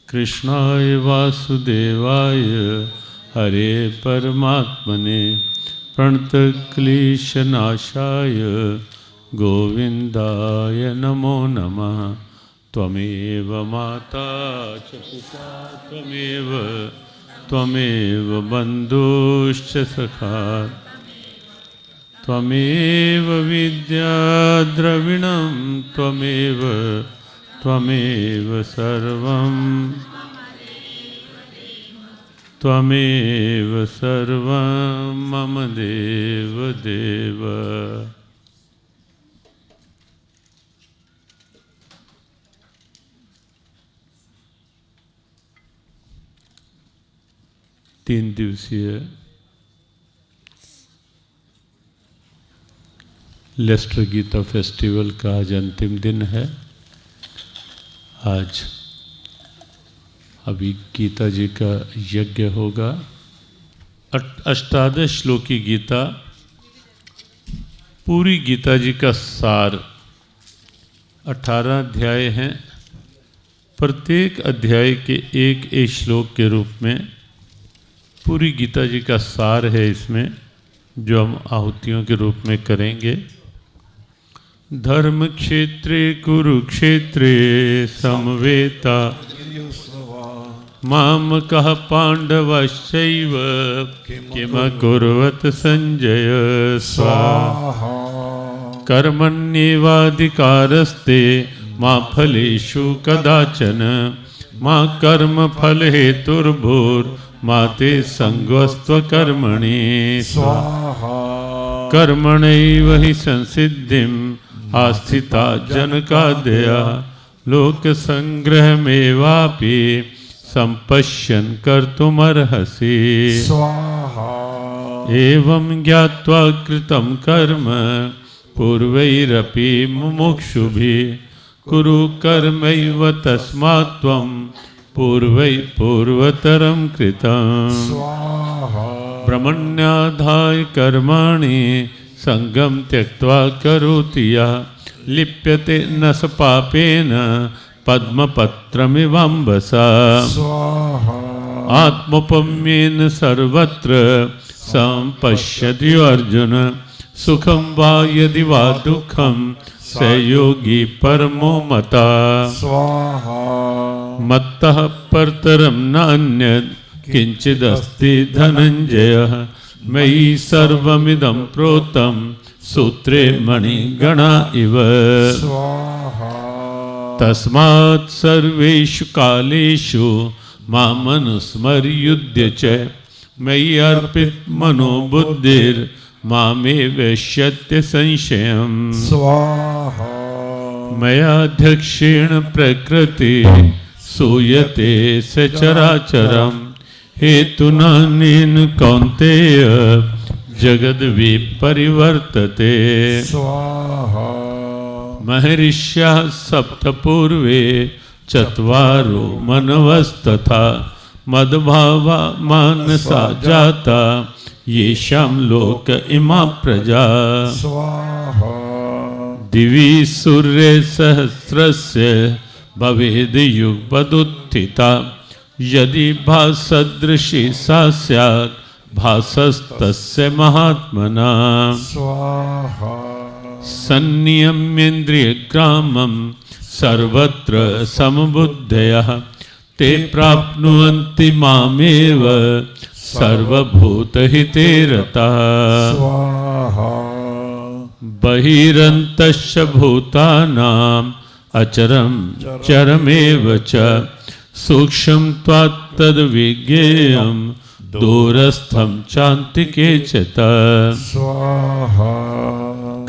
कृष्णाय वासुदेवाय हरे परमात्मने प्रणतक्लेशनाशाय गोविंदाय नमो नमः। त्वमेव माता च पिता त्वमेव बन्धुश्च सखा त्वमेव विद्या द्रविणं त्वमेव सर्वं मम देव देव। तीन दिवसीय लेस्टर गीता फेस्टिवल का आज अंतिम दिन है। आज अभी गीता जी का यज्ञ होगा। अष्टादश श्लोकी गीता पूरी गीता जी का सार 18 अध्याय हैं। प्रत्येक अध्याय के एक एक श्लोक के रूप में पूरी गीता जी का सार है इसमें, जो हम आहुतियों के रूप में करेंगे। धर्म क्षेत्रे कुरुक्षेत्रे समवेता मामकः पांडवश्चैव किमकुर्वत संजय स्वाहा। कर्मण्येवाधिकारस्ते मा फलेषु कदाचन मा कर्म फल हेतुर्भूर्मा ते संगस्त्वकर्मणि स्वाहा। कर्मणैव हि संसिद्धिम् आस्थिता जनकादया लोक संग्रहमेवापि संपश्यन् कर्तुमर्हसि स्वाहा। एवं ज्ञात्वा कृतं कर्म पूर्वैरपि मुमुक्षुभिः कुरु कर्मैव तस्मात् त्वं पूर्वतरं कृतं स्वाहा। ब्रह्मण्याधाय कर्माणि संगम त्यक्त्वा करोति यः लिप्यते न स पापेन पद्मपत्रमिवाम्बसा स्वाहा। आत्मौपम्येन सर्वत्र संपश्यति अर्जुन सुखं वा यदि वा दुःखं स योगी परमो मता स्वाहा। मत्तः परतरं नान्यत् किंचिदस्ति धनंजयः मयि सर्वमिदं प्रोतं सूत्रे मणिगणा इव स्वाहा। तस्मात् सर्वेषु कालेषु मामनुस्मर्युध्य च मयि अर्पित मनो बुद्धिर्मामे वैश्यत्य संशयम् स्वाहा। मयाध्यक्षेण प्रकृति सूयते सचराचरम् हेतुनानेन कौन्तेय जगद विपरिवर्तते स्वाहा। महर्षिः सप्त पूर्वे चत्वारो मनवस्तथा मद्भावा मानसा जाता येषां लोक इमा प्रजा स्वाहा। दिवि सूर्ये सहस्रस्य भवेद् युगपदुत्थिता यदि भासदृशी सा स्यात् भासस्तस्य महात्मना स्वाहा। संनियम्येन्द्रियग्रामं सर्वत्र समबुद्धयः ते प्राप्नुवन्ति मामेव सर्वभूतहिते रताः स्वाहा। बहिरन्तश्च भूतानाम् अचरं चरमेव च सूक्ष्मं त्वात्तद्विज्ञेयं दूरस्थं चान्तिके च तत् स्वाहा।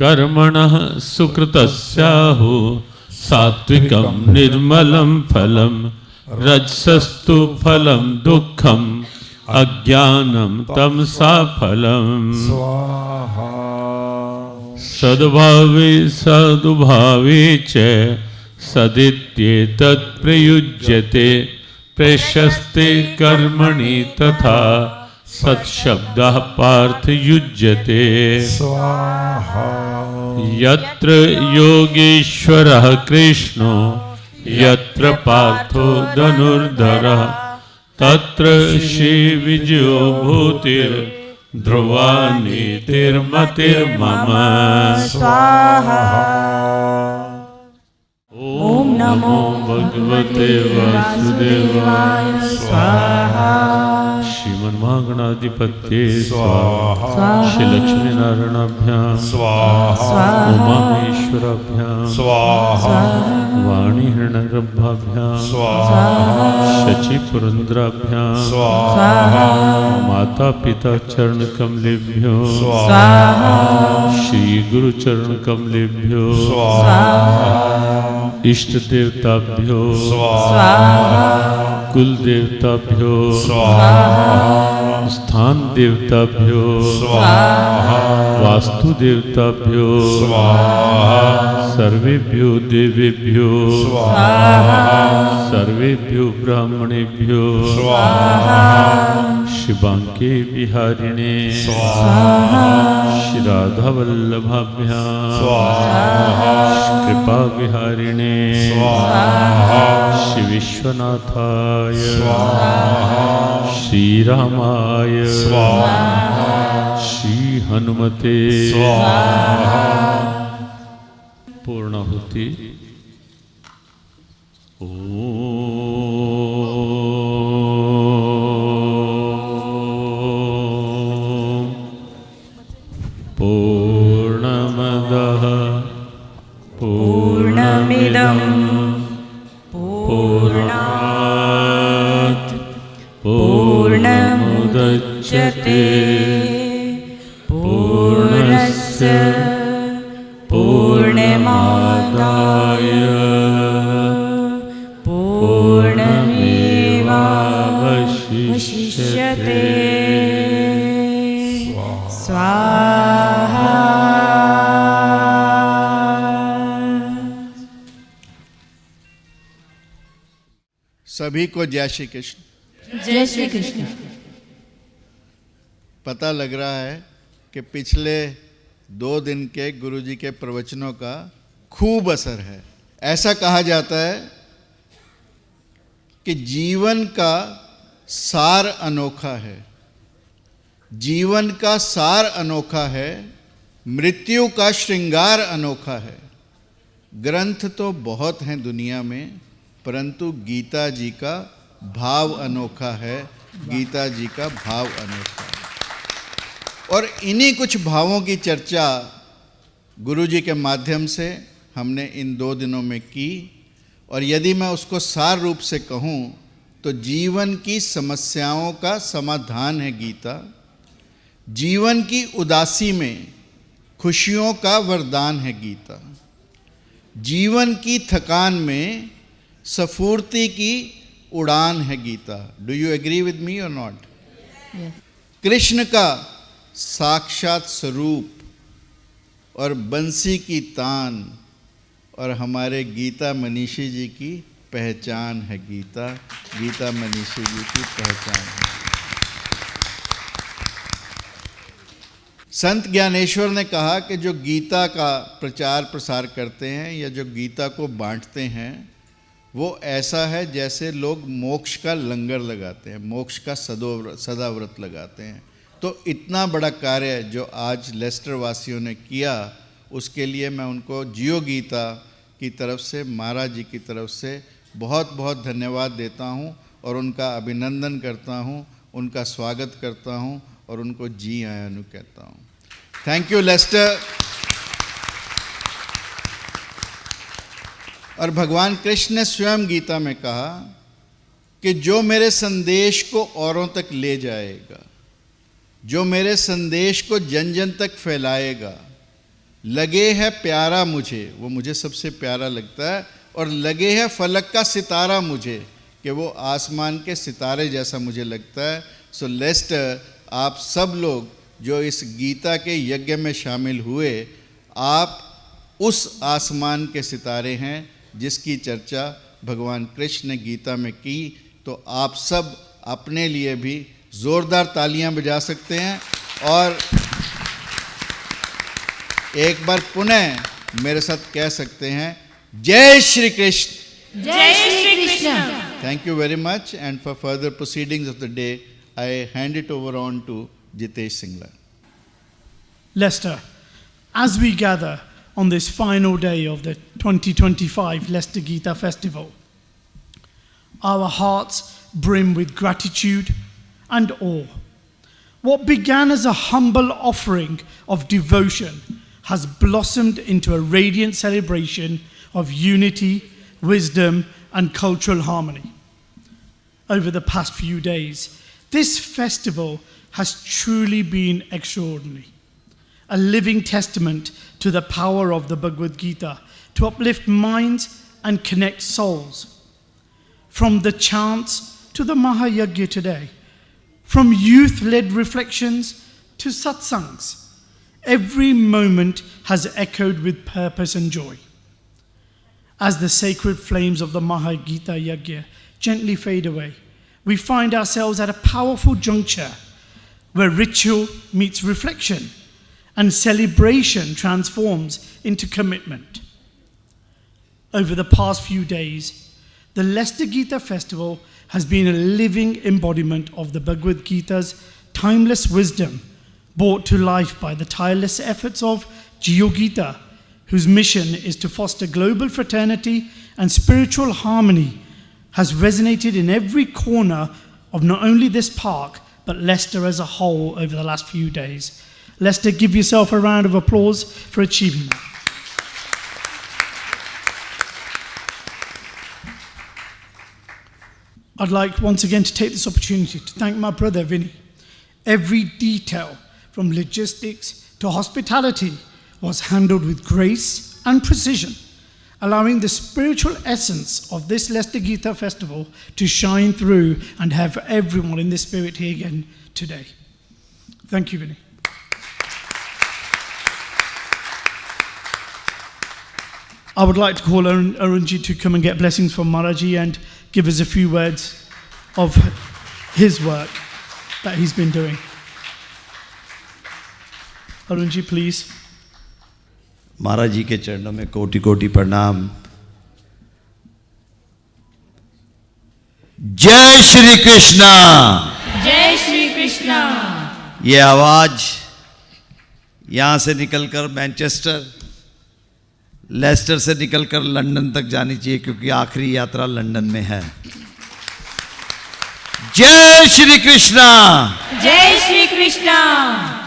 कर्मणः सुकृतस्याहु सात्विकं निर्मलं फलं रजसस्तु फलं दुःखम् अज्ञानं तमसा फलं स्वाहा। सद्भावे सदुभावे च सदित्येतत् प्रयुज्यते प्रशस्ते कर्मणि तथा सत्शब्दः पार्थ युज्यते स्वाहा। यत्र योगेश्वरः कृष्णो यत्र पार्थो धनुर्धरः तत्र श्रीविजयो भूतिर्ध्रुवा नीतिर्मतिर्मम। स्वाहा। ओम नमो भगवते वासुदेवाय स्वाहा। श्रीमन्महागणाधिपत्ये स्वाहा। श्री लक्ष्मी नारायणाभ्यां स्वाहा। उमामेश्वराभ्यां स्वाहा। वाणी हिरण्यगर्भाभ्यां स्वाहा। शचीपुरंद्राभ्यां स्वाहा। माता पिता चरण कमलेभ्यो स्वाहा। श्री गुरु चरण कमलेभ्यो स्वाहा। इष्ट देवताभ्यो स्वाहा। कुल देवताभ्यो स्वाहा। स्थान देवताभ्यो स्वाहा। वास्तु देवताभ्यो स्वाहा। सर्वेभ्यो देवेभ्यो स्वाहा। सर्वेभ्यो ब्राह्मणेभ्यो स्वाहा। शिवांके विहारिणे स्वाहा। श्री राधा वल्लभाभ्यां स्वाहा। कृपा विहारिणे स्वाहा। श्री विश्वनाथाय स्वाहा। श्री रामाय स्वाहा। श्री हनुमते स्वाहा। पूर्णाहुति। पूर्णमदः पूर्णमिदं पूर्णात् पूर्णमुदच्यते पूर्णस्य पूर्णमादाय पूर्णमेवावशिष्यते। स्वाहा। सभी को जय श्री कृष्ण। जय श्री कृष्ण। पता लग रहा है कि पिछले 2 दिन के गुरुजी के प्रवचनों का खूब असर है। ऐसा कहा जाता है कि जीवन का सार अनोखा है, जीवन का सार अनोखा है, मृत्यु का श्रृंगार अनोखा है। ग्रंथ तो बहुत हैं दुनिया में, परंतु गीता जी का भाव अनोखा है, गीता जी का भाव अनोखा है। और इन्हीं कुछ भावों की चर्चा गुरुजी के माध्यम से हमने इन 2 दिनों में की। और यदि मैं उसको सार रूप से कहूँ तो जीवन की समस्याओं का समाधान है गीता। जीवन की उदासी में खुशियों का वरदान है गीता। जीवन की थकान में स्फूर्ति की उड़ान है Gita. Do you agree with me or not? Krishna का साक्षात स्वरूप और बंसी की तान और हमारे गीता मनीषी जी की पहचान है गीता। गीता मनीषी जी की पहचान है। संत ज्ञानेश्वर ने कहा कि जो गीता का प्रचार प्रसार करते हैं या जो गीता को बांटते हैं वो ऐसा है जैसे लोग मोक्ष का लंगर लगाते हैं, मोक्ष का सदाव्रत लगाते हैं। तो इतना बड़ा कार्य जो आज लेस्टर वासियों ने किया उसके लिए मैं उनको जियो गीता की तरफ से, महाराज जी की तरफ से बहुत बहुत धन्यवाद देता हूँ और उनका अभिनंदन करता हूँ, उनका स्वागत करता हूँ और उनको जी आयानु कहता हूँ। Thank you Lester. और भगवान कृष्ण ने स्वयं गीता में कहा कि जो मेरे संदेश को औरों तक ले जाएगा, जो मेरे संदेश को जन जन तक फैलाएगा, लगे है प्यारा मुझे, वो मुझे सबसे प्यारा लगता है, और लगे है फलक का सितारा मुझे, कि वो आसमान के सितारे जैसा मुझे लगता है। सो लेस्टर, आप सब लोग जो इस गीता के यज्ञ में शामिल हुए, आप उस आसमान के सितारे हैं जिसकी चर्चा भगवान कृष्ण ने गीता में की। तो आप सब अपने लिए भी ज़ोरदार तालियां बजा सकते हैं और एक बार पुनः मेरे साथ कह सकते हैं, जय श्री कृष्ण, जय Shri Krishna. Thank you very much, and for further proceedings of the day, I hand it over on to Jitesh Singla. Leicester, as we gather on this final day of the 2025 Leicester Gita Festival, our hearts brim with gratitude and awe. What began as a humble offering of devotion has blossomed into a radiant celebration of unity, wisdom, and cultural harmony. Over the past few days, this festival has truly been extraordinary, a living testament to the power of the Bhagavad Gita to uplift minds and connect souls. From the chants to the Mahayagya today, from youth-led reflections to satsangs, every moment has echoed with purpose and joy. As the sacred flames of the Mahagita Yagya gently fade away, we find ourselves at a powerful juncture where ritual meets reflection and celebration transforms into commitment. Over the past few days, the Leicester Gita Festival has been a living embodiment of the Bhagavad Gita's timeless wisdom, brought to life by the tireless efforts of GeoGita, whose mission is to foster global fraternity and spiritual harmony, has resonated in every corner of not only this park, but Leicester as a whole over the last few days. Leicester, give yourself a round of applause for achieving that. I'd like once again to take this opportunity to thank my brother Vinny. Every detail, from logistics to hospitality, was handled with grace and precision, allowing the spiritual essence of this Leicester Gita Festival to shine through and have everyone in this spirit here again today. Thank you, Vinny. I would like to call Arunji to come and get blessings from Maharaji and give us a few words of his work that he's been doing. Arunji, please. महाराज जी के चरणों में कोटि कोटि प्रणाम। जय श्री कृष्णा। जय श्री कृष्ण। ये आवाज यहां से निकलकर मैनचेस्टर, लेस्टर से निकलकर लंदन तक जानी चाहिए, क्योंकि आखिरी यात्रा लंदन में है। जय श्री कृष्णा। जय श्री कृष्ण।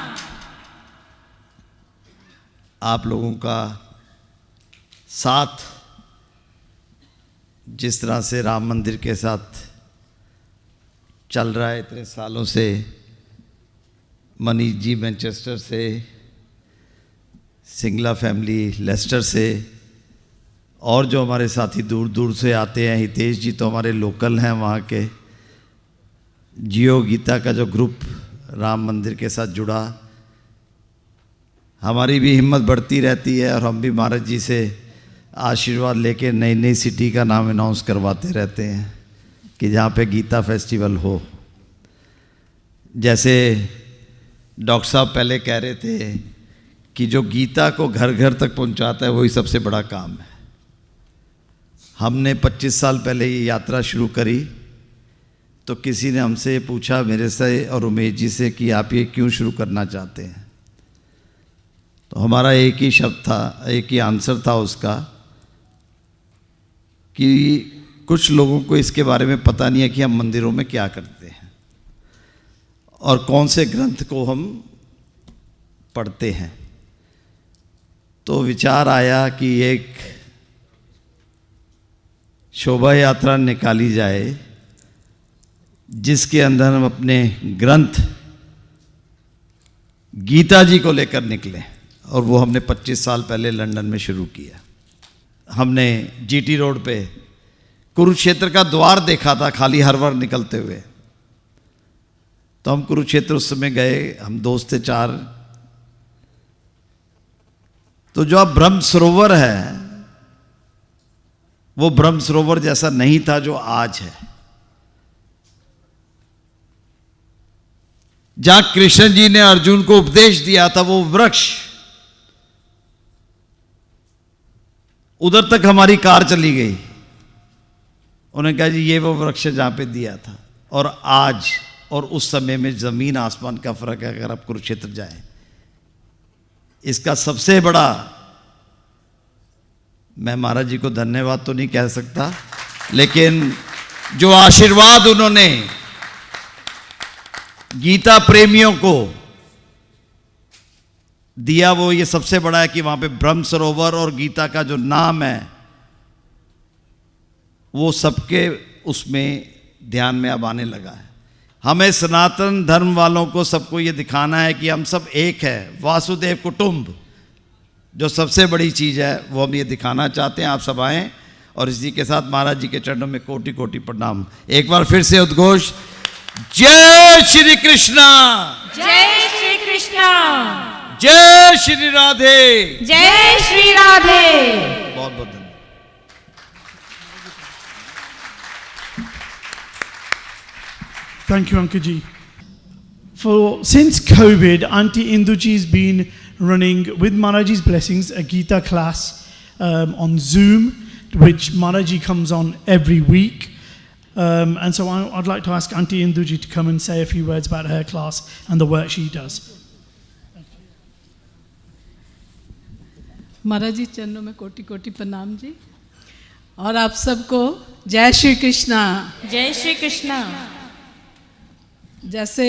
आप लोगों का साथ जिस तरह से राम मंदिर के साथ चल रहा है इतने सालों से, मनीष जी मैनचेस्टर से, सिंगला फैमिली लेस्टर से, और जो हमारे साथी दूर दूर से आते हैं, हितेश जी तो हमारे लोकल हैं वहाँ के, जियो गीता का जो ग्रुप राम मंदिर के साथ जुड़ा, हमारी भी हिम्मत बढ़ती रहती है और हम भी महाराज जी से आशीर्वाद लेके नई नई सिटी का नाम अनाउंस करवाते रहते हैं कि जहाँ पे गीता फेस्टिवल हो। जैसे डॉक्टर साहब पहले कह रहे थे कि जो गीता को घर घर तक पहुँचाता है वही सबसे बड़ा काम है। हमने 25 साल पहले ये यात्रा शुरू करी तो किसी ने हमसे पूछा, मेरे से और उमेश जी से, कि आप ये क्यों शुरू करना चाहते हैं। तो हमारा एक ही शब्द था, एक ही आंसर था उसका, कि कुछ लोगों को इसके बारे में पता नहीं है कि हम मंदिरों में क्या करते हैं और कौन से ग्रंथ को हम पढ़ते हैं। तो विचार आया कि एक शोभा यात्रा निकाली जाए जिसके अंदर हम अपने ग्रंथ गीता जी को लेकर निकले, और वो हमने 25 साल पहले लंदन में शुरू किया। हमने जीटी रोड पे कुरुक्षेत्र का द्वार देखा था खाली हर बार निकलते हुए, तो हम कुरुक्षेत्र उस समय गए, हम दोस्त थे 4। तो जो अब ब्रह्म सरोवर है वो ब्रह्म सरोवर जैसा नहीं था जो आज है। जहां कृष्ण जी ने अर्जुन को उपदेश दिया था वो वृक्ष, उधर तक हमारी कार चली गई उन्होंने कहा जी ये वो वृक्ष जहाँ पे दिया था, और आज और उस समय में ज़मीन आसमान का फ़र्क है। अगर आप कुरुक्षेत्र जाएं, इसका सबसे बड़ा, मैं महाराज जी को धन्यवाद तो नहीं कह सकता, लेकिन जो आशीर्वाद उन्होंने गीता प्रेमियों को दिया वो ये सबसे बड़ा है कि वहां पे ब्रह्म सरोवर और गीता का जो नाम है वो सबके उसमें ध्यान में अब आने लगा है। हमें सनातन धर्म वालों को सबको ये दिखाना है कि हम सब एक है, वासुदेव कुटुंब, जो सबसे बड़ी चीज़ है वो हम ये दिखाना चाहते हैं। आप सब आएँ, और इसी के साथ महाराज जी के चरणों में कोटि कोटि प्रणाम। एक बार फिर से उद्घोष, जय श्री कृष्णा, जय श्री कृष्णा, जय श्री राधे, जय श्री राधे। बहुत बहुत धन्यवाद। Thank you, Anka ji. Since COVID, Auntie Induji's been running, with Maharaji's blessings, a Gita class on Zoom, which Maharaji comes on every week. And so I'd like to ask Auntie Induji to come and say a few words about her class and the work she does. महाराज जी चरणों में कोटि कोटि प्रणाम जी, और आप सबको जय श्री कृष्णा। जय श्री कृष्णा। जैसे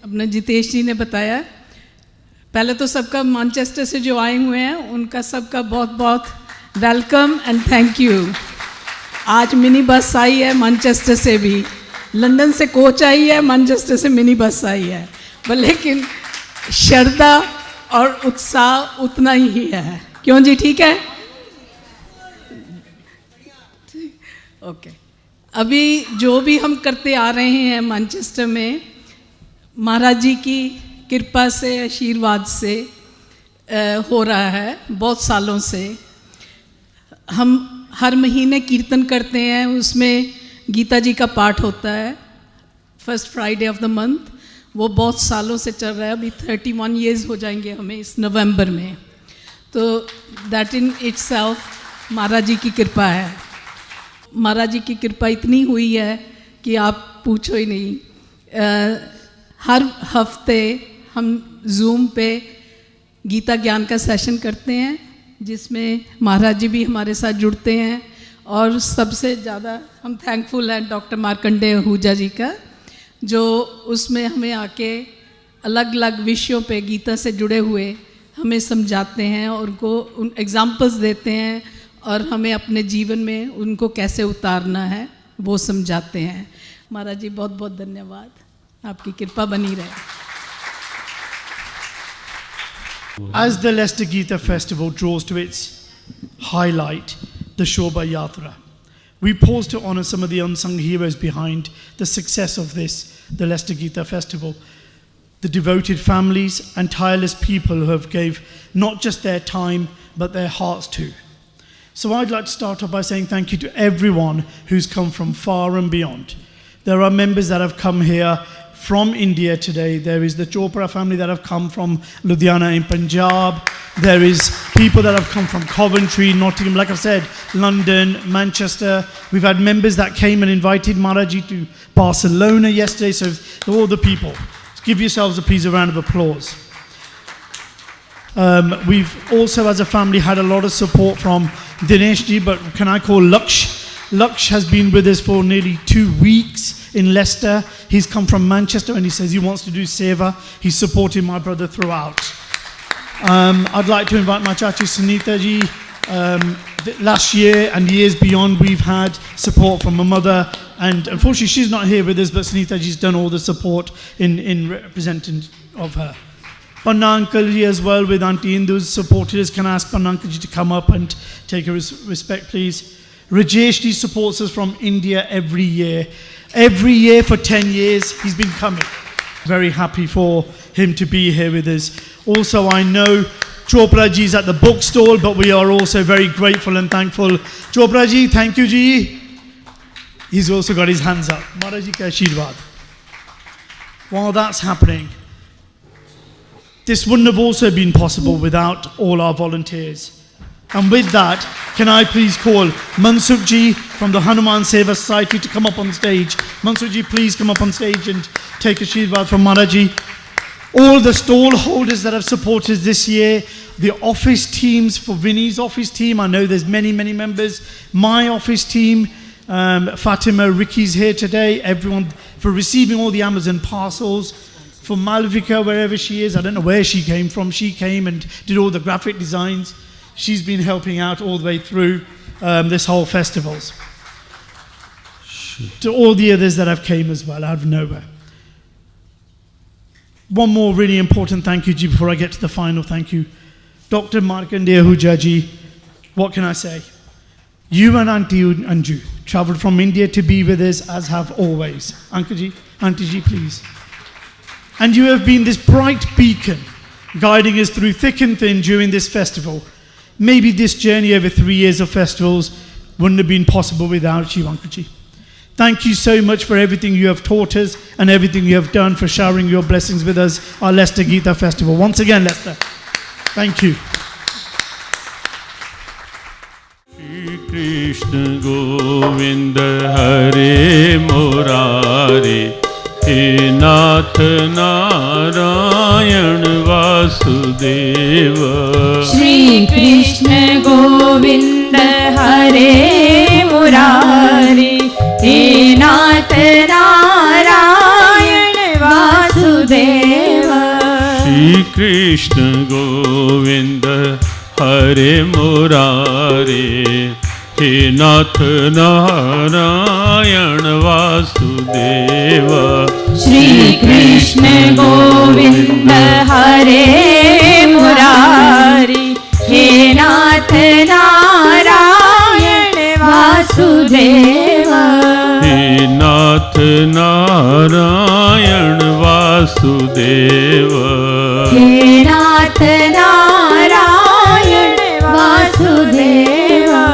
अपने जितेश जी ने बताया, पहले तो सबका मैनचेस्टर से जो आए हुए हैं उनका सबका बहुत बहुत वेलकम एंड थैंक यू। आज मिनी बस आई है मैनचेस्टर से भी, लंदन से कोच आई है, मैनचेस्टर से मिनी बस आई है, पर लेकिन श्रद्धा और उत्साह उतना ही है। क्यों जी, ठीक है? ओके। अभी जो भी हम करते आ रहे हैं मैनचेस्टर में, महाराज जी की कृपा से, आशीर्वाद से हो रहा है। बहुत सालों से हम हर महीने कीर्तन करते हैं, उसमें गीता जी का पाठ होता है first Friday of the month. वो बहुत सालों से चल रहा है, अभी 31 ईयर्स हो जाएंगे हमें इस नवंबर में। तो दैट इन इटसेल्फ महाराज जी की कृपा है। महाराज जी की कृपा इतनी हुई है कि आप पूछो ही नहीं। हर हफ्ते हम जूम पे गीता ज्ञान का सेशन करते हैं, जिसमें महाराज जी भी हमारे साथ जुड़ते हैं, और सबसे ज़्यादा हम थैंकफुल हैं डॉक्टर मार्कंडेय आहूजा जी का, जो उसमें हमें आके अलग अलग विषयों पे गीता से जुड़े हुए हमें समझाते हैं और उनको उन एग्जाम्पल्स देते हैं, और हमें अपने जीवन में उनको कैसे उतारना है वो समझाते हैं। महाराज जी बहुत बहुत धन्यवाद, आपकी कृपा बनी रहे। As the Leicester Gita Festival draws to its highlight, the Shobha Yatra, we pause to honour some of the unsung heroes behind the success of this, the Leicester Gita Festival. The devoted families and tireless people who have gave not just their time, but their hearts too. So I'd like to start off by saying thank you to everyone who's come from far and beyond. There are members that have come here from India today. There is the Chopra family that have come from Ludhiana in Punjab. There is people that have come from Coventry, Nottingham, like I've said, London, Manchester. We've had members that came and invited Maharaji to Barcelona yesterday. So all the people, give yourselves a piece of round of applause. We've also, as a family, had a lot of support from Dinesh ji, but can I call Laksh? Laksh has been with us for nearly 2 weeks in Leicester. He's come from Manchester and he says he wants to do Seva. He's supporting my brother throughout. I'd like to invite my chachi Sunita ji. Last year and years beyond, we've had support from my mother, and unfortunately she's not here with us, but Sunita ji's done all the support in representing of her. Panna Uncle ji as well, with Auntie Indu's supported us. Can I ask Panna Uncle ji to come up and take a respect, please? Rajesh ji supports us from India every year. Every year for 10 years he's been coming. Very happy for him to be here with us. Also, I know Chopra ji is at the bookstall, but we are also very grateful and thankful. Chopra ji, thank you ji. He's also got his hands up. Maharaj ji ka Ashirwad. While that's happening, this wouldn't have also been possible without all our volunteers. And with that, can I please call Mansukh ji from the Hanuman Seva Society to come up on stage. Mansukh ji, please come up on stage and take Ashirwad from Maharaj ji. All the stall holders that have supported this year, the office teams for Vinny's office team, I know there's many members, my office team, Fatima, Ricky's here today, everyone for receiving all the Amazon parcels, for Malvika, wherever she is, I don't know where she came from, she came and did all the graphic designs. She's been helping out all the way through this whole festivals. To all the others that have came as well, out of nowhere. One more really important thank you, Ji, before I get to the final thank you. Dr. Markandeya Ahuja ji, what can I say? You and Auntie Anju travelled from India to be with us, as have always. Auntie ji, please. And you have been this bright beacon, guiding us through thick and thin during this festival. Maybe this journey over 3 years of festivals wouldn't have been possible without you, Uncle Ji. Thank you so much for everything you have taught us and everything you have done for showering your blessings with us, our Leicester Gita Festival. Once again, Leicester, thank you. Krishna Govinda Hare Murari He Nath Narayan Vasudeva Shri Krishna Govinda Hare Murari He Nath Narayan Vasudeva Shri Krishna Govinda Hare Murari He Nath Narayan Vasudeva Shri Krishna Govinda Hare Murari He Nath Narayan Vasudeva He Nath Narayan Vasudeva He Nath Narayan Vasudeva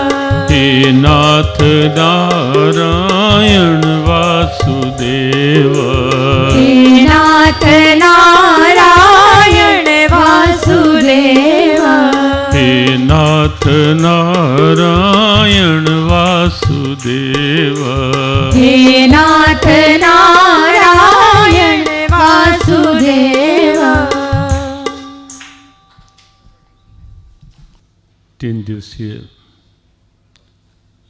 He Nath Narayan Vasudeva He Nath Narayan Vasudeva He Nath Narayan Vasudeva He Nath Narayan Vasudeva 3 दिवसीय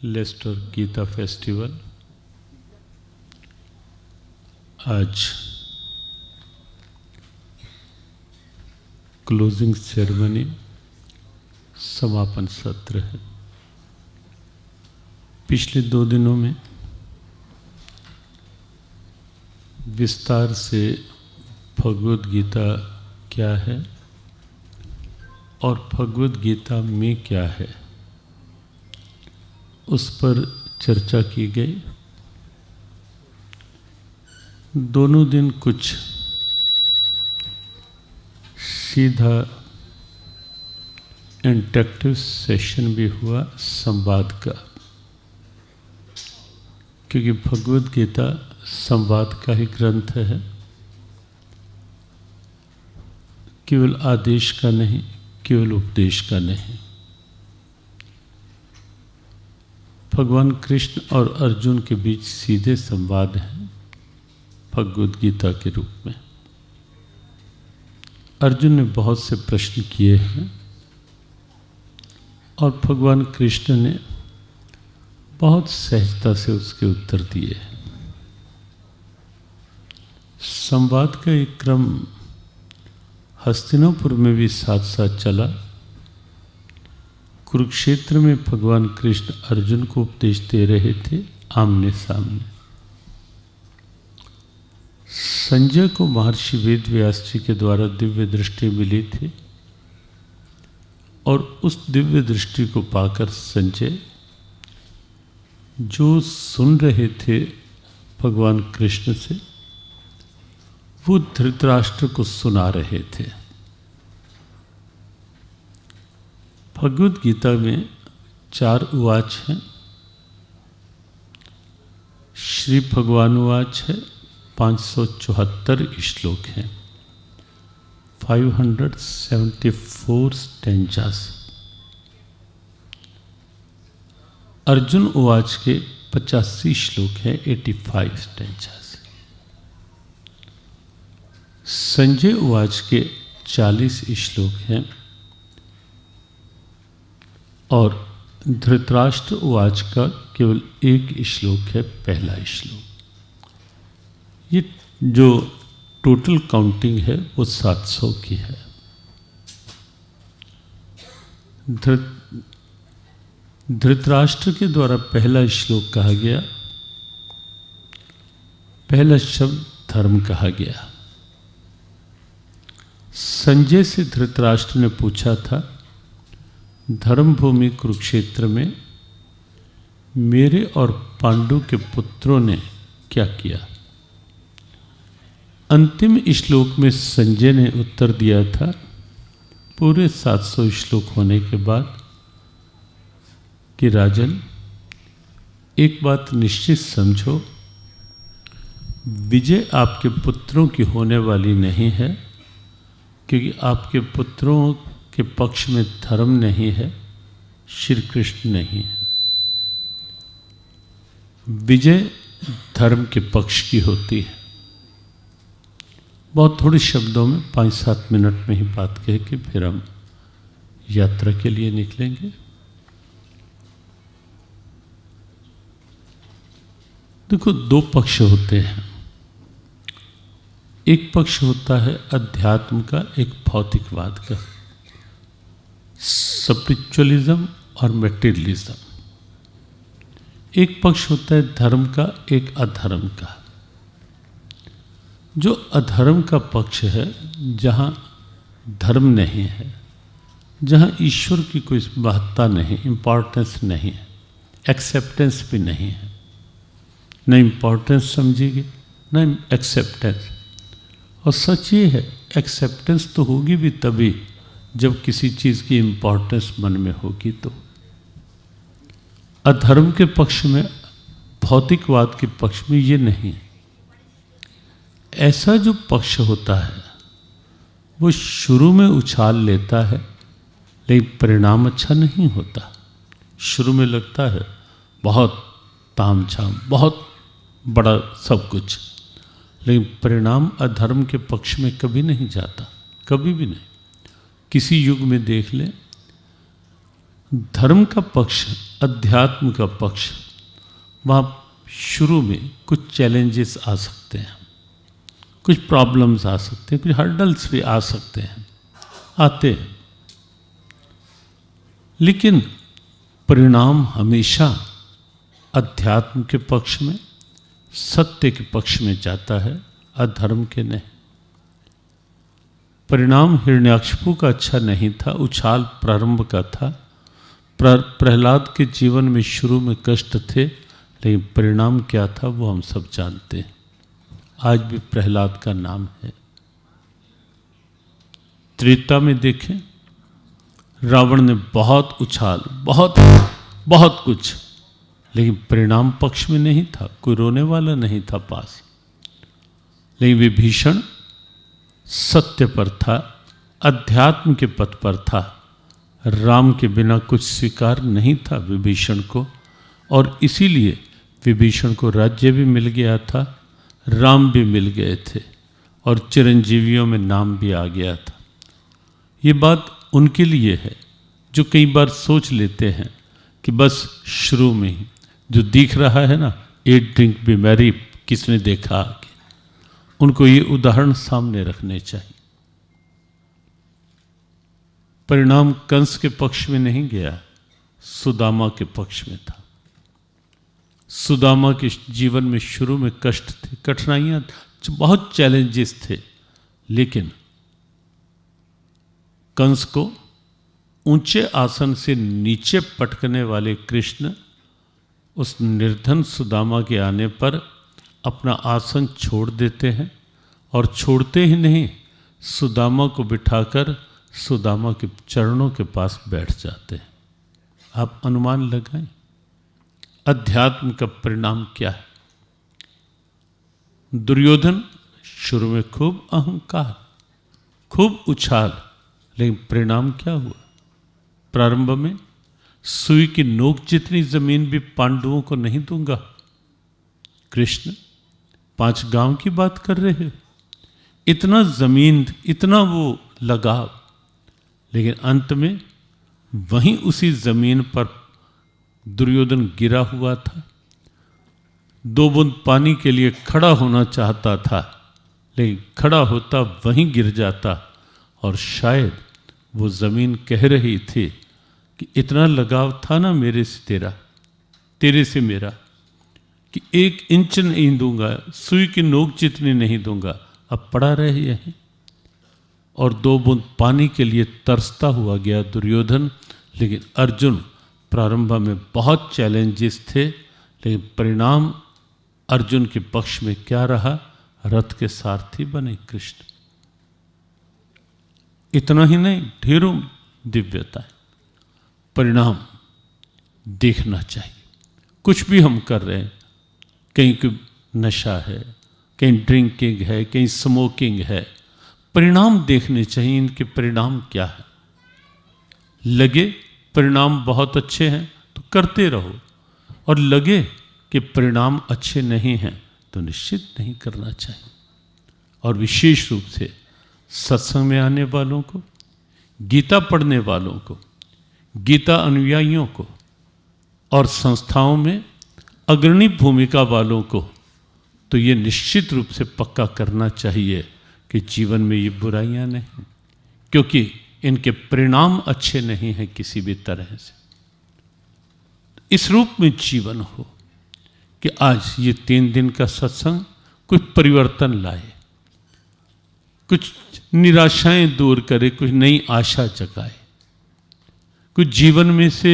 Lester Gita festival आज closing ceremony समापन सत्र है। पिछले 2 दिनों में विस्तार से भगवद गीता क्या है और भगवद गीता में क्या है उस पर चर्चा की गई। दोनों दिन कुछ सीधा इंटरेक्टिव सेशन भी हुआ संवाद का, क्योंकि भगवद गीता संवाद का ही ग्रंथ है, केवल आदेश का नहीं, केवल उपदेश का नहीं। भगवान कृष्ण और अर्जुन के बीच सीधे संवाद है भगवद गीता के रूप में। अर्जुन ने बहुत से प्रश्न किए हैं और भगवान कृष्ण ने बहुत सहजता से उसके उत्तर दिए हैं। संवाद का एक क्रम हस्तिनापुर में भी साथ साथ चला। कुरुक्षेत्र में भगवान कृष्ण अर्जुन को उपदेश दे रहे थे आमने सामने। संजय को महर्षि वेद व्यास जी के द्वारा दिव्य दृष्टि मिली थी और उस दिव्य दृष्टि को पाकर संजय जो सुन रहे थे भगवान कृष्ण से वो धृतराष्ट्र को सुना रहे थे। भगवद गीता में 4 उवाच हैं। श्री भगवान उवाच है, 574 श्लोक हैं, 574 स्टेंजास। अर्जुन उवाच के 85 श्लोक हैं, 85 स्टेंचास। संजय उवाच के 40 श्लोक हैं और धृतराष्ट्र उवाच का केवल एक श्लोक है, पहला श्लोक। ये जो टोटल काउंटिंग है वो 700 की है। धृतराष्ट्र के द्वारा पहला श्लोक कहा गया, पहला शब्द धर्म कहा गया। संजय से धृतराष्ट्र ने पूछा था, धर्म भूमि कुरुक्षेत्र में मेरे और पांडु के पुत्रों ने क्या किया। अंतिम श्लोक में संजय ने उत्तर दिया था, पूरे 700 श्लोक होने के बाद, कि राजन एक बात निश्चित समझो, विजय आपके पुत्रों की होने वाली नहीं है, क्योंकि आपके पुत्रों के पक्ष में धर्म नहीं है, श्री कृष्ण नहीं है। विजय धर्म के पक्ष की होती है। बहुत थोड़े शब्दों में 5-7 मिनट में ही बात कह के फिर हम यात्रा के लिए निकलेंगे। देखो, 2 पक्ष होते हैं। एक पक्ष होता है अध्यात्म का, एक भौतिकवाद का, स्पिरिचुअलिज्म और मटेरियलिज्म। एक पक्ष होता है धर्म का, एक अधर्म का। जो अधर्म का पक्ष है, जहाँ धर्म नहीं है, जहाँ ईश्वर की कोई महत्ता नहीं, इम्पोर्टेंस नहीं है, एक्सेप्टेंस भी नहीं है, न इम्पोर्टेंस समझेगी न एक्सेप्टेंस। और सच ये है, एक्सेप्टेंस तो होगी भी तभी जब किसी चीज़ की इम्पोर्टेंस मन में होगी। तो अधर्म के पक्ष में, भौतिकवाद के पक्ष में ये नहीं। ऐसा जो पक्ष होता है वो शुरू में उछाल लेता है, लेकिन परिणाम अच्छा नहीं होता। शुरू में लगता है बहुत तामझाम, बहुत बड़ा सब कुछ, लेकिन परिणाम अधर्म के पक्ष में कभी नहीं जाता, कभी भी नहीं। किसी युग में देख लें, धर्म का पक्ष, अध्यात्म का पक्ष, वहाँ शुरू में कुछ चैलेंजेस आ सकते हैं, कुछ प्रॉब्लम्स आ सकते हैं, कुछ हर्डल्स भी आ सकते हैं, आते हैं, लेकिन परिणाम हमेशा अध्यात्म के पक्ष में, सत्य के पक्ष में जाता है, अधर्म के नहीं। परिणाम हिरण्याकशिपु का अच्छा नहीं था, उछाल प्रारंभ का था। प्रहलाद के जीवन में शुरू में कष्ट थे, लेकिन परिणाम क्या था वो हम सब जानते हैं। आज भी प्रहलाद का नाम है। त्रेता में देखें, रावण ने बहुत उछाल, बहुत कुछ, लेकिन परिणाम पक्ष में नहीं था, कोई रोने वाला नहीं था पास। लेकिन विभीषण सत्य पर था, अध्यात्म के पथ पर था। राम के बिना कुछ स्वीकार नहीं था विभीषण को, और इसीलिए विभीषण को राज्य भी मिल गया था, राम भी मिल गए थे, और चिरंजीवियों में नाम भी आ गया था। ये बात उनके लिए है जो कई बार सोच लेते हैं कि बस शुरू में ही जो दिख रहा है ना, ईट ड्रिंक बी मैरी, किसने देखा आगे। उनको ये उदाहरण सामने रखने चाहिए। परिणाम कंस के पक्ष में नहीं गया, सुदामा के पक्ष में था। सुदामा के जीवन में शुरू में कष्ट थे, कठिनाइयां, बहुत चैलेंजेस थे, लेकिन कंस को ऊंचे आसन से नीचे पटकने वाले कृष्ण उस निर्धन सुदामा के आने पर अपना आसन छोड़ देते हैं, और छोड़ते ही नहीं, सुदामा को बिठाकर सुदामा के चरणों के पास बैठ जाते हैं। आप अनुमान लगाएं अध्यात्म का परिणाम क्या है। दुर्योधन शुरू में खूब अहंकार, खूब उछाल, लेकिन परिणाम क्या हुआ? प्रारंभ में सुई की नोक जितनी जमीन भी पांडवों को नहीं दूंगा। कृष्ण 5 गांव की बात कर रहे हो, इतना जमीन, इतना वो लगाव, लेकिन अंत में वहीं उसी जमीन पर दुर्योधन गिरा हुआ था। 2 बूंद पानी के लिए खड़ा होना चाहता था, लेकिन खड़ा होता वहीं गिर जाता। और शायद वो जमीन कह रही थी कि इतना लगाव था ना मेरे से तेरा, तेरे से मेरा, कि 1 इंच नहीं दूंगा, सुई की नोक जितनी नहीं दूंगा। अब पड़ा रहे हैं और 2 बूंद पानी के लिए तरसता हुआ गया दुर्योधन। लेकिन अर्जुन प्रारंभ में बहुत चैलेंजेस थे, लेकिन परिणाम अर्जुन के पक्ष में क्या रहा? रथ के सारथी बने कृष्ण। इतना ही नहीं, ढेरों दिव्यता है। परिणाम देखना चाहिए। कुछ भी हम कर रहे हैं, कहीं कोई नशा है, कहीं ड्रिंकिंग है, कहीं स्मोकिंग है, परिणाम देखने चाहिए। इनके परिणाम क्या है? लगे परिणाम बहुत अच्छे हैं तो करते रहो, और लगे कि परिणाम अच्छे नहीं हैं तो निश्चित नहीं करना चाहिए। और विशेष रूप से सत्संग में आने वालों को, गीता पढ़ने वालों को, गीता अनुयायियों को, और संस्थाओं में अग्रणी भूमिका वालों को तो ये निश्चित रूप से पक्का करना चाहिए कि जीवन में ये बुराइयां नहीं, क्योंकि इनके परिणाम अच्छे नहीं हैं किसी भी तरह से। इस रूप में जीवन हो कि आज ये 3 दिन का सत्संग कुछ परिवर्तन लाए, कुछ निराशाएं दूर करे, कुछ नई आशा जगाए, कुछ जीवन में से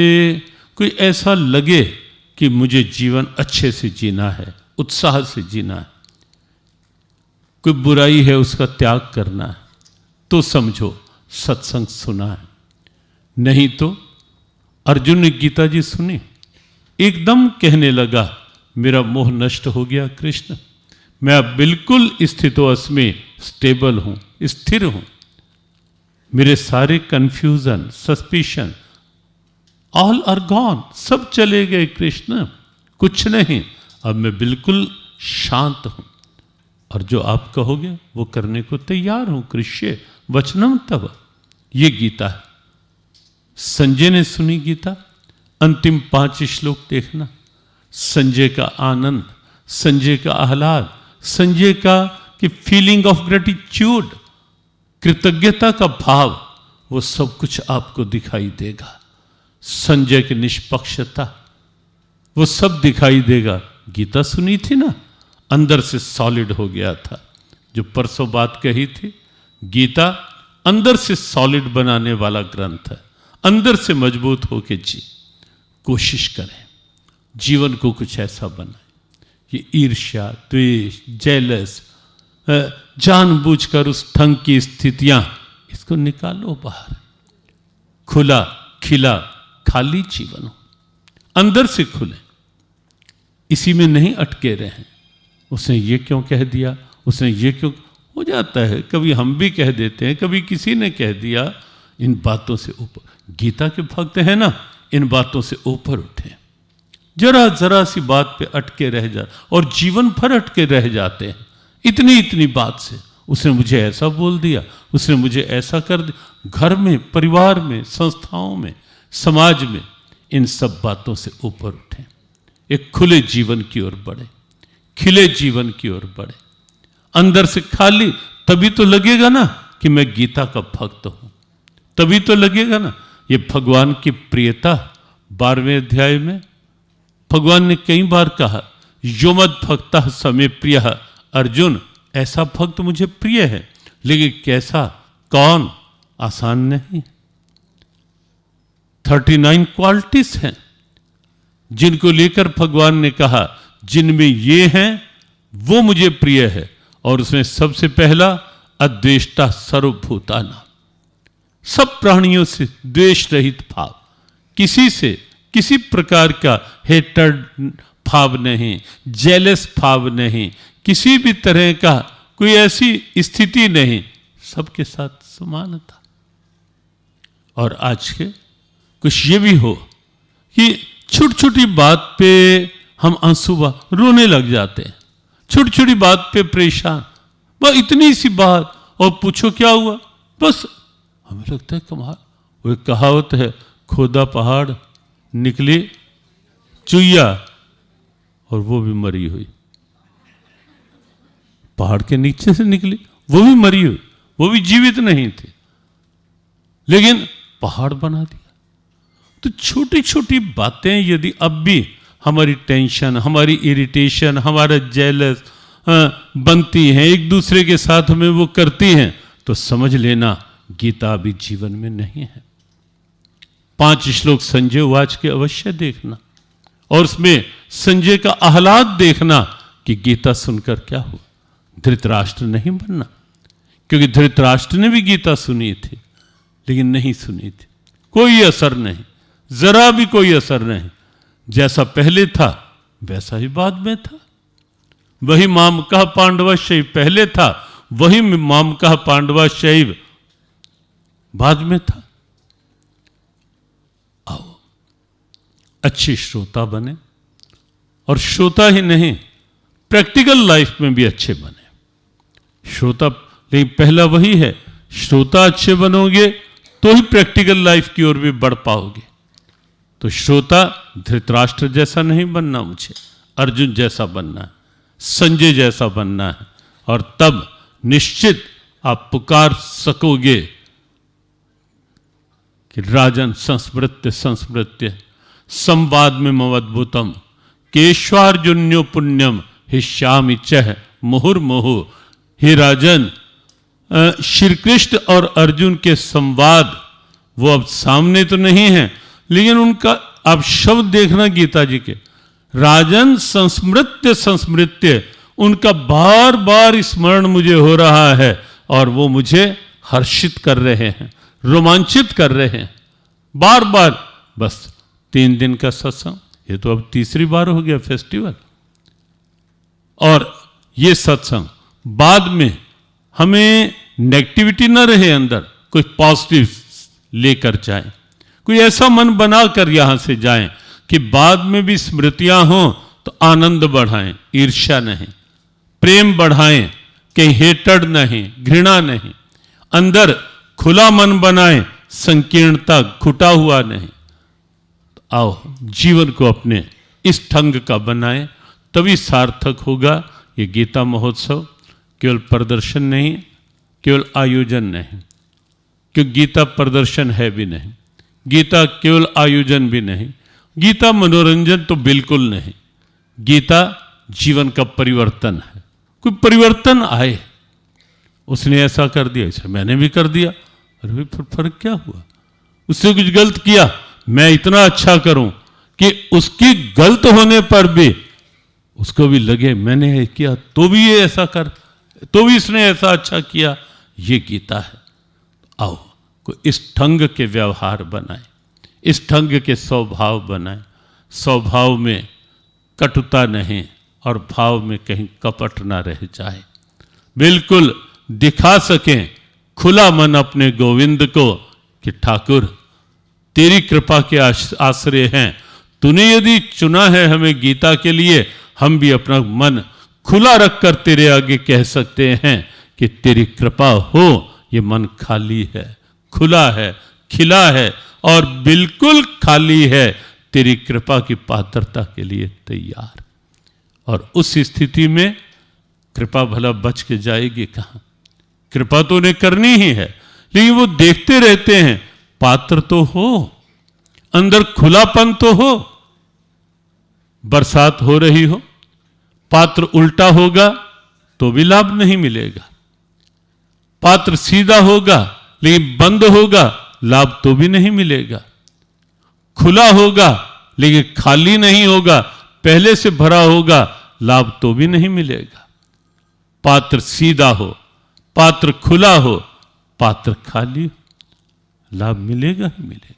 कोई ऐसा लगे कि मुझे जीवन अच्छे से जीना है, उत्साह से जीना है। कोई बुराई है उसका त्याग करना है तो समझो सत्संग सुना है। नहीं तो अर्जुन ने गीता जी सुनी, एकदम कहने लगा मेरा मोह नष्ट हो गया कृष्ण, मैं अब बिल्कुल स्थितोस्मि, स्टेबल हूं, स्थिर हूं। मेरे सारे confusion, suspicion all are gone, सब चले गए कृष्ण, कुछ नहीं, अब मैं बिल्कुल शांत हूं। और जो आप कहोगे वो करने को तैयार हूं। कृष्य वचनम तव, ये गीता है। संजय ने सुनी गीता, अंतिम 5 श्लोक देखना। संजय का आनंद, संजय का आह्लाद, संजय का कि फीलिंग ऑफ ग्रेटिट्यूड, कृतज्ञता का भाव, वो सब कुछ आपको दिखाई देगा। संजय की निष्पक्षता, वो सब दिखाई देगा। गीता सुनी थी ना, अंदर से सॉलिड हो गया था। जो परसों बात कही थी, गीता अंदर से सॉलिड बनाने वाला ग्रंथ है। अंदर से मजबूत होके जी, कोशिश करें जीवन को कुछ ऐसा बनाए। ये ईर्ष्या, द्वेष, जेलस, जानबूझकर उस ढंग की स्थितियां, इसको निकालो बाहर। खुला खिला खाली जीवन हो, अंदर से खुले, इसी में नहीं अटके रहें। उसने ये क्यों कह दिया, उसने ये क्यों, हो जाता है कभी हम भी कह देते हैं, कभी किसी ने कह दिया। इन बातों से ऊपर, गीता के भक्त हैं ना, इन बातों से ऊपर उठे। जरा जरा सी बात पे अटके रह जा और जीवन भर अटके रह जाते हैं इतनी इतनी बात से। उसने मुझे ऐसा बोल दिया, उसने मुझे ऐसा कर दिया। घर में, परिवार में, संस्थाओं में, समाज में, इन सब बातों से ऊपर उठें, एक खुले जीवन की ओर बढ़े, खिले जीवन की ओर बढ़े। अंदर से खाली, तभी तो लगेगा ना कि मैं गीता का भक्त हूं, तभी तो लगेगा ना। ये भगवान की प्रियता 12वें अध्याय में भगवान ने कई बार कहा, यो मद भक्तः समे प्रियः। अर्जुन, ऐसा भक्त मुझे प्रिय है, लेकिन कैसा, कौन, आसान नहीं। 39 क्वालिटीज हैं जिनको लेकर भगवान ने कहा जिनमें ये हैं वो मुझे प्रिय है। और उसमें सबसे पहला अद्वेष्टा सर्वभूताना, सब प्राणियों से द्वेष रहित भाव, किसी से किसी प्रकार का हेटर्ड भाव नहीं, जेलस भाव नहीं, किसी भी तरह का कोई ऐसी स्थिति नहीं, सबके साथ समानता। और आज के कुछ ये भी हो कि छोटी छोटी बात पे हम आंसू रोने लग जाते हैं, छोटी छोटी बात पे परेशान, बस इतनी सी बात और पूछो क्या हुआ, बस हमें लगता है कमाल। वो एक कहावत है, खोदा पहाड़ निकली चुईया, और वो भी मरी हुई। पहाड़ के नीचे से निकली, वो भी मरी हुई, वो भी जीवित नहीं थी, लेकिन पहाड़ बना दिया। तो छोटी छोटी बातें यदि अब भी हमारी टेंशन, हमारी इरिटेशन, हमारा जेलस बनती हैं, एक दूसरे के साथ में वो करती हैं, तो समझ लेना गीता अभी जीवन में नहीं है। 5 श्लोक संजय उवाच के अवश्य देखना, और उसमें संजय का आह्लाद देखना कि गीता सुनकर क्या हुआ। धृतराष्ट्र नहीं बनना, क्योंकि धृतराष्ट्र ने भी गीता सुनी थी, लेकिन नहीं सुनी थी, कोई असर नहीं, जरा भी कोई असर नहीं। जैसा पहले था वैसा ही बाद में था। वही मामकः पांडवश्चैव पहले था, वही मामकः पांडवश्चैव बाद में था। आओ अच्छे श्रोता बने, और श्रोता ही नहीं, प्रैक्टिकल लाइफ में भी अच्छे बने। श्रोता लेकिन पहला वही है, श्रोता अच्छे बनोगे तो ही प्रैक्टिकल लाइफ की ओर भी बढ़ पाओगे। तो श्रोता धृतराष्ट्र जैसा नहीं बनना, मुझे अर्जुन जैसा बनना है, संजय जैसा बनना है, और तब निश्चित आप पुकार सकोगे कि राजन संस्मृत्य संस्मृत्य संवाद में मवद्भुतम केश्वार्जुन्यो पुण्यम हिष्यामि चह मुहुर्मुहु। हे राजन, श्री कृष्ण और अर्जुन के संवाद वो अब सामने तो नहीं है, लेकिन उनका आप शब्द देखना गीता जी के, राजन संस्मृत्य संस्मृत्य, उनका बार बार स्मरण मुझे हो रहा है, और वो मुझे हर्षित कर रहे हैं, रोमांचित कर रहे हैं बार बार। बस 3 दिन का सत्संग, ये तो अब तीसरी बार हो गया फेस्टिवल, और ये सत्संग बाद में हमें नेगेटिविटी ना रहे अंदर, कोई पॉजिटिव लेकर जाए, कोई ऐसा मन बनाकर यहां से जाएं कि बाद में भी स्मृतियां हों तो आनंद बढ़ाएं, ईर्ष्या नहीं, प्रेम बढ़ाएं, कहीं हेटर्ड नहीं, घृणा नहीं, अंदर खुला मन बनाएं, संकीर्णता घुटा हुआ नहीं। तो आओ जीवन को अपने इस ढंग का बनाएं, तभी सार्थक होगा ये गीता महोत्सव। केवल प्रदर्शन नहीं, केवल आयोजन नहीं, क्योंकि गीता प्रदर्शन है भी नहीं, गीता केवल आयोजन भी नहीं, गीता मनोरंजन तो बिल्कुल नहीं, गीता जीवन का परिवर्तन है। कोई परिवर्तन आए, उसने ऐसा कर दिया, ऐसा मैंने भी कर दिया, अरे भाई फिर फर्क क्या हुआ? उसने कुछ गलत किया, मैं इतना अच्छा करूं कि उसकी गलत होने पर भी उसको भी लगे मैंने किया तो भी ये ऐसा कर, तो भी इसने ऐसा अच्छा किया। ये गीता है। आओ को इस ढंग के व्यवहार बनाए, इस ढंग के स्वभाव बनाए, स्वभाव में कटुता नहीं और भाव में कहीं कपट ना रह जाए, बिल्कुल दिखा सकें खुला मन अपने गोविंद को कि ठाकुर तेरी कृपा के आश्रय हैं, तूने यदि चुना है हमें गीता के लिए, हम भी अपना मन खुला रखकर तेरे आगे कह सकते हैं कि तेरी कृपा हो। ये मन खाली है, खुला है, खिला है और बिल्कुल खाली है, तेरी कृपा की पात्रता के लिए तैयार। और उस स्थिति में कृपा भला बच के जाएगी कहाँ? कृपा तो उन्हें करनी ही है, लेकिन वो देखते रहते हैं पात्र तो हो, अंदर खुलापन तो हो। बरसात हो रही हो, पात्र उल्टा होगा तो भी लाभ नहीं मिलेगा, पात्र सीधा होगा लेकिन बंद होगा, लाभ तो भी नहीं मिलेगा। खुला होगा लेकिन खाली नहीं होगा, पहले से भरा होगा, लाभ तो भी नहीं मिलेगा। पात्र सीधा हो, पात्र खुला हो, पात्र खाली हो, लाभ मिलेगा ही मिलेगा।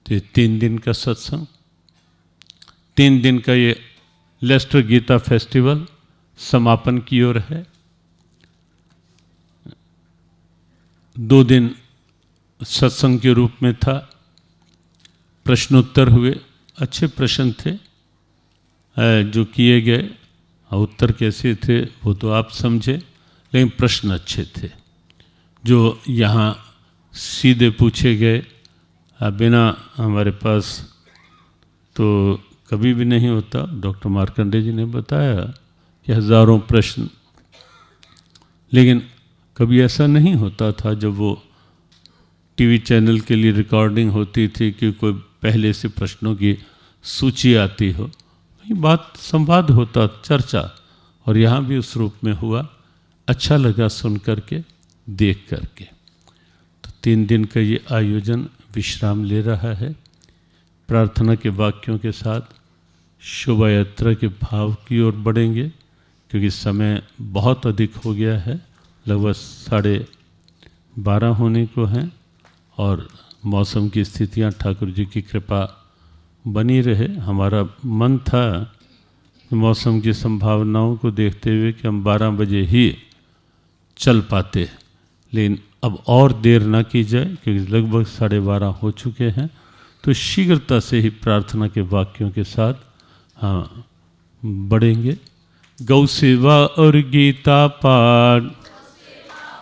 तो ये 3 दिन का सत्संग, 3 दिन का ये लेस्टर गीता फेस्टिवल समापन की ओर है। 2 दिन सत्संग के रूप में था, प्रश्नोत्तर हुए, अच्छे प्रश्न थे जो किए गए, उत्तर कैसे थे वो तो आप समझे, लेकिन प्रश्न अच्छे थे जो यहाँ सीधे पूछे गए, बिना हमारे पास तो कभी भी नहीं होता। डॉक्टर मार्कंडे जी ने बताया कि हज़ारों प्रश्न, लेकिन कभी ऐसा नहीं होता था जब वो टीवी चैनल के लिए रिकॉर्डिंग होती थी कि कोई पहले से प्रश्नों की सूची आती हो, बात संवाद होता, चर्चा, और यहाँ भी उस रूप में हुआ। अच्छा लगा सुन करके, देख करके। तो 3 दिन का ये आयोजन विश्राम ले रहा है। प्रार्थना के वाक्यों के साथ शोभा यात्रा के भाव की ओर बढ़ेंगे, क्योंकि समय बहुत अधिक हो गया है, लगभग 12:30 होने को हैं, और मौसम की स्थितियाँ ठाकुर जी की कृपा बनी रहे। हमारा मन था कि मौसम की संभावनाओं को देखते हुए कि हम 12 बजे ही चल पाते, लेकिन अब और देर ना की जाए, क्योंकि लगभग 12:30 हो चुके हैं। तो शीघ्रता से ही प्रार्थना के वाक्यों के साथ बढ़ेंगे। गौ सेवा और गीता पाठ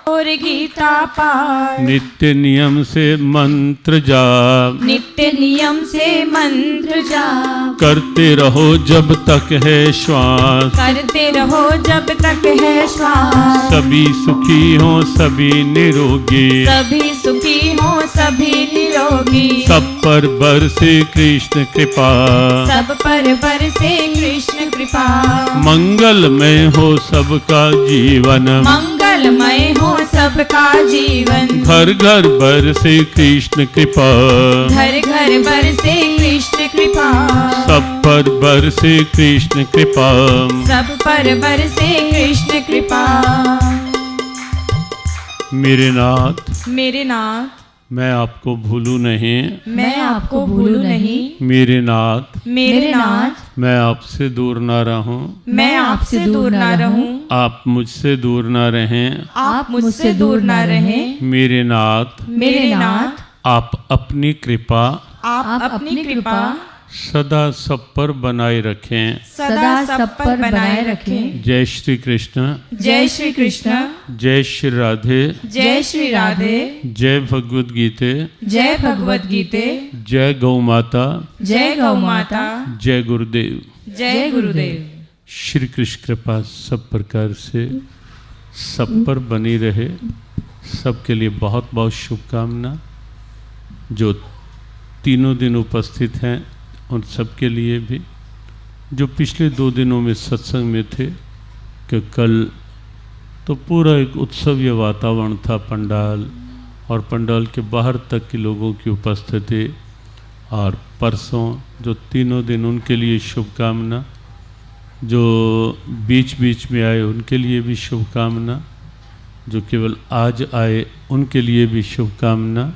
और गीता पाठ, नित्य नियम से मंत्र जाप, नित्य नियम से मंत्र जाप, करते रहो जब तक है श्वास, करते रहो जब तक है श्वास, सभी सुखी हो सभी निरोगी, सभी सुखी हो सभी निरोगी, सब पर बरसे कृष्ण कृपा, सब पर बरसे कृष्ण कृपा, मंगलमय हो सबका जीवन, मंगलमय हो सबका जीवन, घर घर बरसे कृष्ण कृपा, घर घर बरसे कृष्ण कृपा, सब पर बरसे कृष्ण कृपा, सब पर बरसे कृष्ण कृपा। मेरे नाथ मेरे नाथ, मैं आपको भूलूं नहीं, मैं आपको भूलूं नहीं, मेरे नाथ मेरे नाथ, मैं आपसे दूर ना रहूं, मैं आपसे दूर ना रहूं, आप मुझसे दूर ना रहें, आप मुझसे दूर ना रहें, मेरे नाथ मेरे नाथ, आप अपनी कृपा आप अपनी कृपा सदा सब पर बनाए रखें। सदा सब पर बनाए रखें। जय श्री कृष्ण, जय श्री कृष्ण, जय श्री राधे, जय श्री राधे, जय भगवद गीते, जय भगवद गीते, जय गौ माता, जय गौ माता, जय गुरुदेव। जय गुरुदेव। श्री कृष्ण कृपा सब प्रकार से सब पर बनी रहे। सबके लिए बहुत बहुत शुभकामना। जो तीनों दिन उपस्थित हैं उन सब के लिए भी, जो पिछले 2 दिनों में सत्संग में थे, कि कल तो पूरा एक उत्सवीय वातावरण था पंडाल, और पंडाल के बाहर तक के लोगों की उपस्थिति, और परसों जो तीनों दिन उनके लिए शुभकामना। जो बीच बीच में आए उनके लिए भी शुभकामना, जो केवल आज आए उनके लिए भी शुभकामना,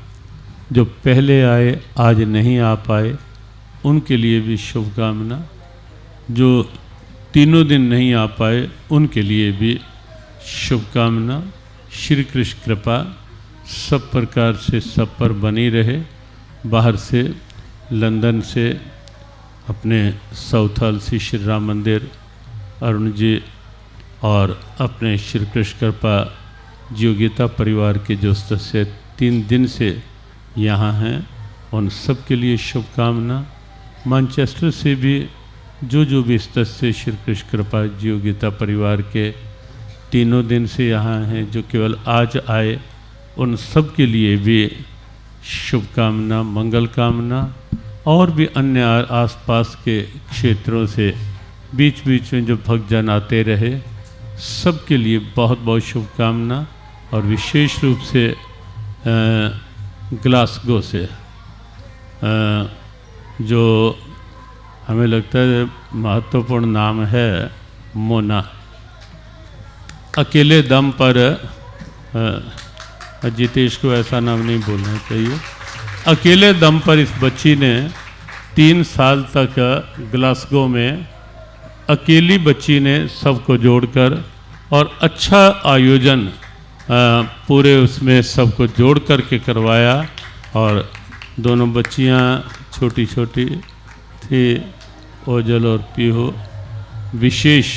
जो पहले आए आज नहीं आ पाए उनके लिए भी शुभकामना, जो तीनों दिन नहीं आ पाए उनके लिए भी शुभकामना। श्री कृष्ण कृपा सब प्रकार से सब पर बनी रहे। बाहर से लंदन से अपने साउथाल से श्री राम मंदिर अरुण जी, और अपने श्री कृष्ण कृपा जीवगीता परिवार के जो सदस्य 3 दिन से यहाँ हैं, उन सब के लिए शुभकामना। मैनचेस्टर से भी जो भी सदस्य श्री कृष्ण कृपा जीवगीता परिवार के तीनों दिन से यहाँ हैं, जो केवल आज आए, उन सब के लिए भी शुभकामना, मंगल कामना। और भी अन्य आसपास के क्षेत्रों से बीच बीच में जो भक्तजन आते रहे, सब के लिए बहुत बहुत शुभकामना। और विशेष रूप से ग्लासगो से जो हमें लगता है महत्वपूर्ण नाम है, मोना। अकेले दम पर, जितेश को ऐसा नाम नहीं बोलना चाहिए, अकेले दम पर इस बच्ची ने 3 साल तक ग्लासगो में अकेली बच्ची ने सबको जोड़कर और अच्छा आयोजन पूरे उसमें सबको जोड़ कर के करवाया। और दोनों बच्चियां छोटी छोटी थी ओजल और पीहू, विशेष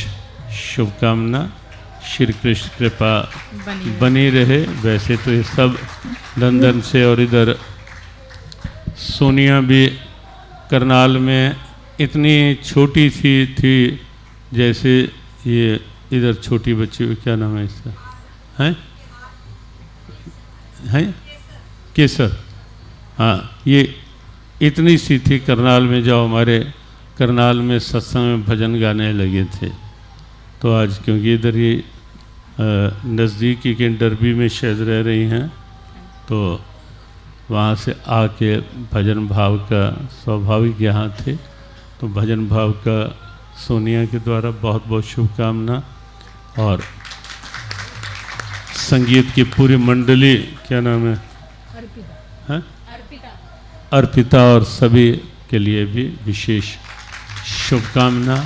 शुभकामना, श्री कृष्ण कृपा बनी रहे। वैसे तो ये सब लंदन से, और इधर सोनिया भी करनाल में इतनी छोटी सी थी जैसे ये इधर छोटी बच्ची, क्या नाम है इसका, हैं केसर, हाँ, ये इतनी सी थी करनाल में, जब हमारे करनाल में सत्संग में भजन गाने लगे थे। तो आज क्योंकि इधर ही नज़दीकी के डरबी में शायद रह रही हैं, तो वहाँ से आके भजन भाव का स्वाभाविक यहाँ थे, तो भजन भाव का सोनिया के द्वारा बहुत बहुत शुभकामना। और संगीत की पूरी मंडली, क्या नाम है, अर्पिता, और सभी के लिए भी विशेष शुभकामना।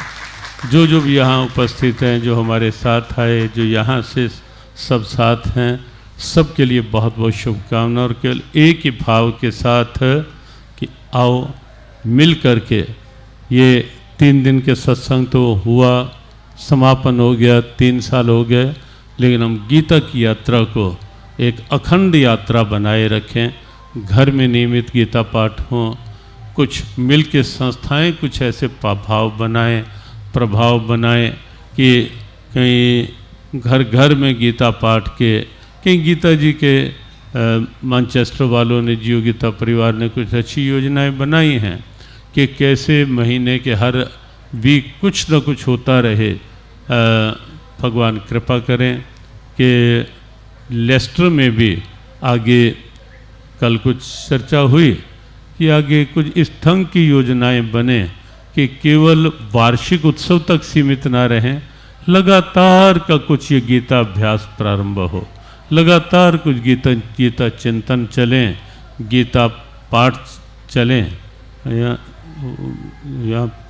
जो जो भी यहाँ उपस्थित हैं, जो हमारे साथ आए, जो यहाँ से सब साथ हैं, सब के लिए बहुत बहुत शुभकामना। और केवल एक ही भाव के साथ कि आओ मिल करके, ये 3 दिन के सत्संग तो हुआ, समापन हो गया, 3 साल हो गए, लेकिन हम गीता की यात्रा को एक अखंड यात्रा बनाए रखें। घर में नियमित गीता पाठ हों, कुछ मिल के संस्थाएँ कुछ ऐसे भाव बनाएं, प्रभाव बनाएं कि कहीं घर घर में गीता पाठ के, कहीं गीता जी के मैनचेस्टर वालों ने, जियो गीता परिवार ने कुछ अच्छी योजनाएं बनाई हैं कि कैसे महीने के हर वीक कुछ न कुछ होता रहे। भगवान कृपा करें कि लेस्टर में भी आगे, कल कुछ चर्चा हुई कि आगे कुछ इस ढंग की योजनाएं बने कि केवल वार्षिक उत्सव तक सीमित ना रहें, लगातार का कुछ ये गीता अभ्यास प्रारंभ हो, लगातार कुछ गीता चिंतन चलें, गीता पाठ चलें। यहाँ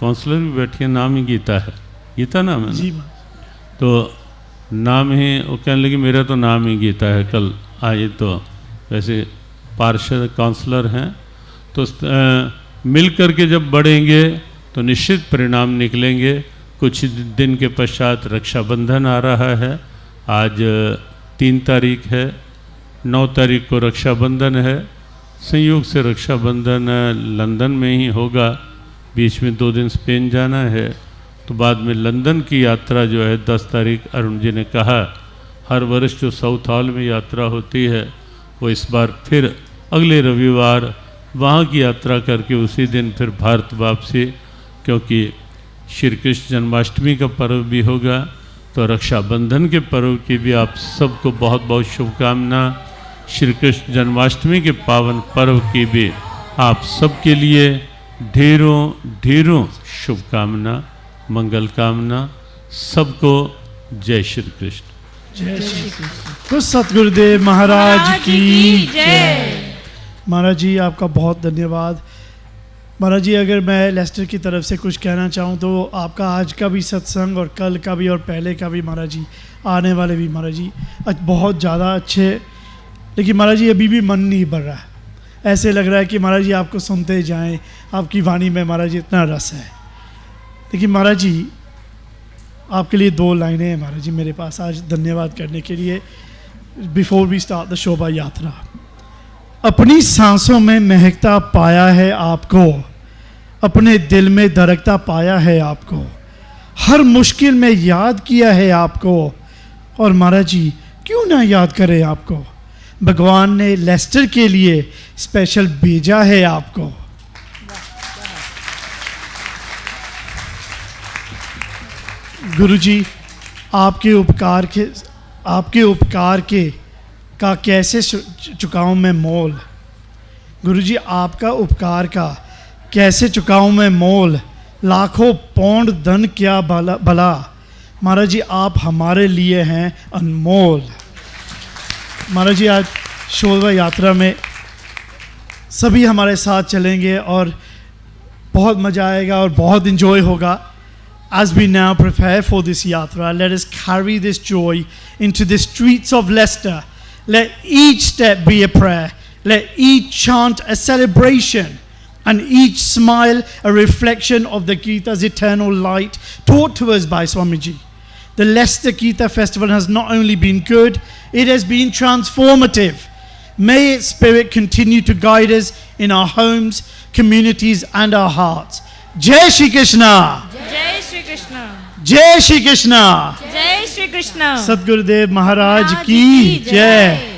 काउंसलर भी बैठे, नाम ही गीता है, गीता नाम है जी। तो नाम ही, वो कहने लगी मेरा तो नाम ही गीता है, कल आए तो वैसे पार्षद काउंसलर हैं, तो मिल कर के जब बढ़ेंगे तो निश्चित परिणाम निकलेंगे। कुछ दिन के पश्चात रक्षाबंधन आ रहा है, आज 3 तारीख है, 9 तारीख को रक्षाबंधन है। संयोग से रक्षाबंधन लंदन में ही होगा, बीच में 2 दिन स्पेन जाना है, तो बाद में लंदन की यात्रा जो है 10 तारीख, अरुण जी ने कहा हर वर्ष जो साउथ हॉल में यात्रा होती है, वो इस बार फिर अगले रविवार वहाँ की यात्रा करके उसी दिन फिर भारत वापसी, क्योंकि श्री कृष्ण जन्माष्टमी का पर्व भी होगा, तो रक्षाबंधन के पर्व की भी आप सबको बहुत बहुत शुभकामना। श्री कृष्ण जन्माष्टमी के पावन पर्व की भी आप सबके लिए ढेरों ढेरों शुभकामना, मंगल कामना। सबको जय श्री कृष्ण। जय श्री कृष्ण। तो सतगुरुदेव महाराज की जय। महाराज जी आपका बहुत धन्यवाद। महाराज जी, अगर मैं लेस्टर की तरफ से कुछ कहना चाहूँ तो आपका आज का भी सत्संग और कल का भी और पहले का भी महाराज जी, आने वाले भी महाराज जी बहुत ज़्यादा अच्छे, लेकिन महाराज जी अभी भी मन नहीं भर रहा है। ऐसे लग रहा है कि महाराज जी आपको सुनते जाएं, आपकी वाणी में महाराज जी इतना रस है। लेकिन महाराज जी आपके लिए 2 लाइनें हैं महाराज जी मेरे पास आज धन्यवाद करने के लिए। बिफोर वी स्टार्ट द शोभा यात्रा, अपनी सांसों में महकता पाया है आपको, अपने दिल में दरकता पाया है आपको, हर मुश्किल में याद किया है आपको, और महाराज जी क्यों ना याद करें आपको, भगवान ने लेस्टर के लिए स्पेशल भेजा है आपको। गुरुजी आपके उपकार के का कैसे चुकाऊं मैं मोल, गुरुजी आपका उपकार का कैसे चुकाऊं मैं मोल, लाखों पौंड धन क्या भला, महाराज जी आप हमारे लिए हैं अनमोल। महाराज जी आज शोभा यात्रा में सभी हमारे साथ चलेंगे और बहुत मज़ा आएगा और बहुत इन्जॉय होगा। As we now prepare for this yatra, let us carry this joy into the streets of Leicester. Let each step be a prayer. Let each chant a celebration. and each smile a reflection of the Gita's eternal light taught to us by Swamiji. The Leicester Gita Festival has not only been good, it has been transformative. May its spirit continue to guide us in our homes, communities, and our hearts. Jai Shri Krishna! जय Shri Krishna Jai Shri Krishna! जय Shri Krishna Sadgurudev Maharaj Maharaj ki ki jai! jai.